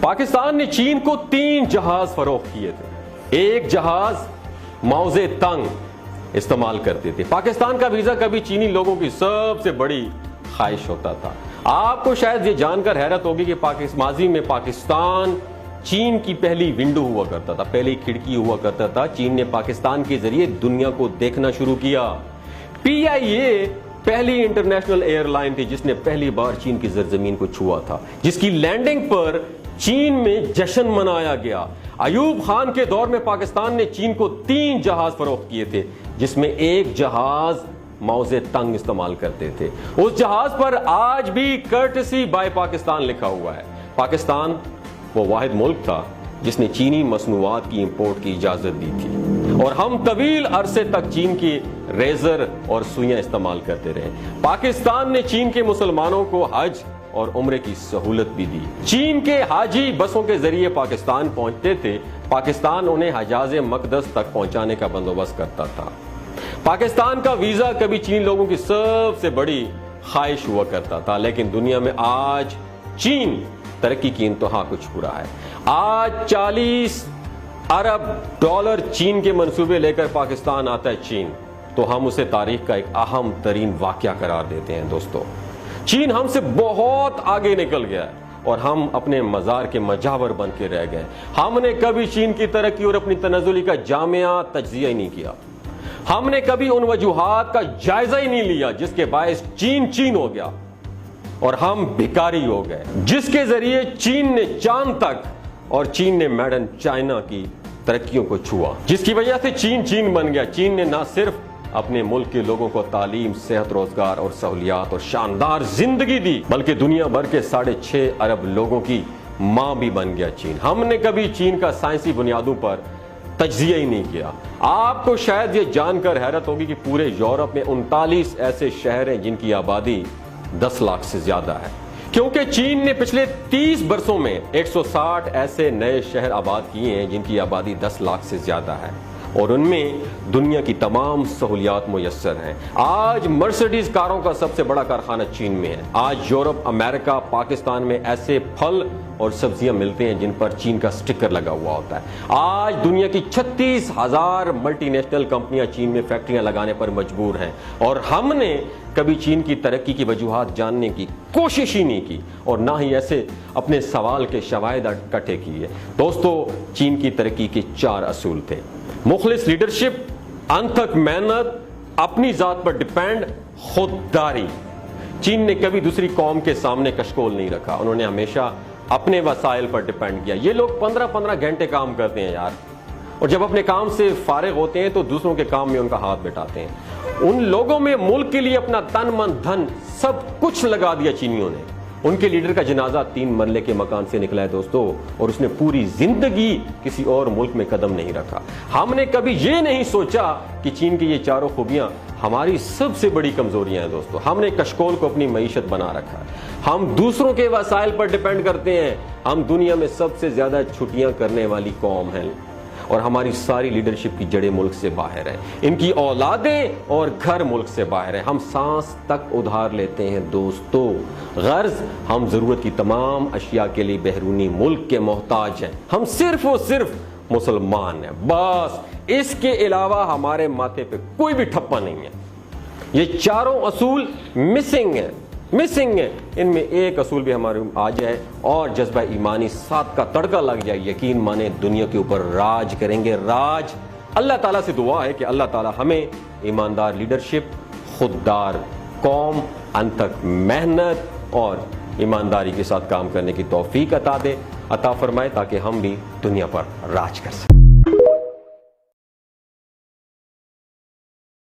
پاکستان نے چین کو 3 جہاز فروخت کیے تھے. ایک جہاز موزے تنگ استعمال کرتے تھے. پاکستان کا ویزا کبھی چینی لوگوں کی سب سے بڑی خواہش ہوتا تھا. آپ کو شاید یہ جان کر حیرت ہوگی کہ ماضی میں پاکستان چین کی پہلی ونڈو ہوا کرتا تھا, پہلی کھڑکی ہوا کرتا تھا. چین نے پاکستان کے ذریعے دنیا کو دیکھنا شروع کیا. PIA پہلی انٹرنیشنل ایئر لائن تھی جس نے پہلی بار چین کی زرزمین کو چھوا تھا, جس کی لینڈنگ پر چین میں جشن منایا گیا. ایوب خان کے دور میں پاکستان نے چین کو 3 جہاز فروخت کیے تھے, جس میں ایک جہاز موزے تنگ استعمال کرتے تھے. اس جہاز پر آج بھی کرٹسی بائی پاکستان لکھا ہوا ہے. پاکستان وہ واحد ملک تھا جس نے چینی مصنوعات کی امپورٹ کی اجازت دی تھی, اور ہم طویل عرصے تک چین کی ریزر اور سوئیاں استعمال کرتے رہے. پاکستان نے چین کے مسلمانوں کو حج اور عمرے کی سہولت بھی دی. چین کے حاجی بسوں کے ذریعے پاکستان پہنچتے تھے. پاکستان انہیں حجاز مقدس تک پہنچانے کا بندوبست کرتا تھا. پاکستان کا ویزا کبھی چین لوگوں کی سب سے بڑی خواہش ہوا کرتا تھا, لیکن دنیا میں آج چین ترقی کی انتہا کو چھو رہا ہے. آج 40 ارب ڈالر چین کے منصوبے لے کر پاکستان آتا ہے چین, تو ہم اسے تاریخ کا ایک اہم ترین واقعہ قرار دیتے ہیں. دوستو, چین ہم سے بہت آگے نکل گیا ہے اور ہم اپنے مزار کے مجاور بن کے رہ گئے. ہم نے کبھی چین کی ترقی اور اپنی تنزلی کا جامعہ تجزیہ ہی نہیں کیا. ہم نے کبھی ان وجوہات کا جائزہ ہی نہیں لیا جس کے باعث چین ہو گیا اور ہم بھکاری ہو گئے, جس کے ذریعے چین نے چاند تک اور چین نے میڈ ان چائنا کی ترقیوں کو چھوا, جس کی وجہ سے چین بن گیا. چین نے نہ صرف اپنے ملک کے لوگوں کو تعلیم, صحت, روزگار اور سہولیات اور شاندار زندگی دی, بلکہ دنیا بھر کے 6.5 ارب لوگوں کی ماں بھی بن گیا چین. ہم نے کبھی چین کا سائنسی بنیادوں پر تجزیہ ہی نہیں کیا. آپ کو شاید یہ جان کر حیرت ہوگی کہ پورے یورپ میں 39 ایسے شہر ہیں جن کی آبادی 10 لاکھ سے زیادہ ہے, کیونکہ چین نے پچھلے 30 برسوں میں 160 ایسے نئے شہر آباد کیے ہیں جن کی آبادی 10 لاکھ سے زیادہ ہے, اور ان میں دنیا کی تمام سہولیات میسر ہیں. آج مرسیڈیز کاروں کا سب سے بڑا کارخانہ چین میں ہے. آج یورپ, امریکہ, پاکستان میں ایسے پھل اور سبزیاں ملتے ہیں جن پر چین کا سٹکر لگا ہوا ہوتا ہے. آج دنیا کی 36,000 ملٹی نیشنل کمپنیاں چین میں فیکٹریاں لگانے پر مجبور ہیں, اور ہم نے کبھی چین کی ترقی کی وجوہات جاننے کی کوشش ہی نہیں کی, اور نہ ہی ایسے اپنے سوال کے شواہد اکٹھے کیے. دوستو, چین کی ترقی کے 4 اصول تھے: مخلص لیڈرشپ, انتھک محنت, اپنی ذات پر ڈیپینڈ, خودداری. چین نے کبھی دوسری قوم کے سامنے کشکول نہیں رکھا. انہوں نے ہمیشہ اپنے وسائل پر ڈیپینڈ کیا. یہ لوگ 15 گھنٹے کام کرتے ہیں یار, اور جب اپنے کام سے فارغ ہوتے ہیں تو دوسروں کے کام میں ان کا ہاتھ بٹاتے ہیں. ان لوگوں میں ملک کے لیے اپنا تن من دھن سب کچھ لگا دیا چینیوں نے. ان کے لیڈر کا جنازہ 3 مرلے کے مکان سے نکلا ہے دوستو, اور اس نے پوری زندگی کسی اور ملک میں قدم نہیں رکھا. ہم نے کبھی یہ نہیں سوچا کہ چین کی یہ 4 خوبیاں ہماری سب سے بڑی کمزوریاں ہیں. دوستو, ہم نے کشکول کو اپنی معیشت بنا رکھا ہے. ہم دوسروں کے وسائل پر ڈیپینڈ کرتے ہیں. ہم دنیا میں سب سے زیادہ چھٹیاں کرنے والی قوم ہیں, اور ہماری ساری لیڈرشپ کی جڑیں ملک سے باہر ہیں. ان کی اولادیں اور گھر ملک سے باہر ہیں. ہم سانس تک ادھار لیتے ہیں دوستو. غرض, ہم ضرورت کی تمام اشیاء کے لیے بیرونی ملک کے محتاج ہیں. ہم صرف اور صرف مسلمان ہیں بس. اس کے علاوہ ہمارے ماتھے پہ کوئی بھی ٹھپا نہیں ہے. یہ 4 اصول مسنگ ہیں. ان میں ایک اصول بھی ہمارے آ جائے اور جذبہ ایمانی 7 کا تڑکا لگ جائے, یقین مانے دنیا کے اوپر راج کریں گے. راج. اللہ تعالیٰ سے دعا ہے کہ اللہ تعالیٰ ہمیں ایماندار لیڈرشپ, خوددار قوم, انتھک محنت اور ایمانداری کے ساتھ کام کرنے کی توفیق عطا فرمائے, تاکہ ہم بھی دنیا پر راج کر سکیں.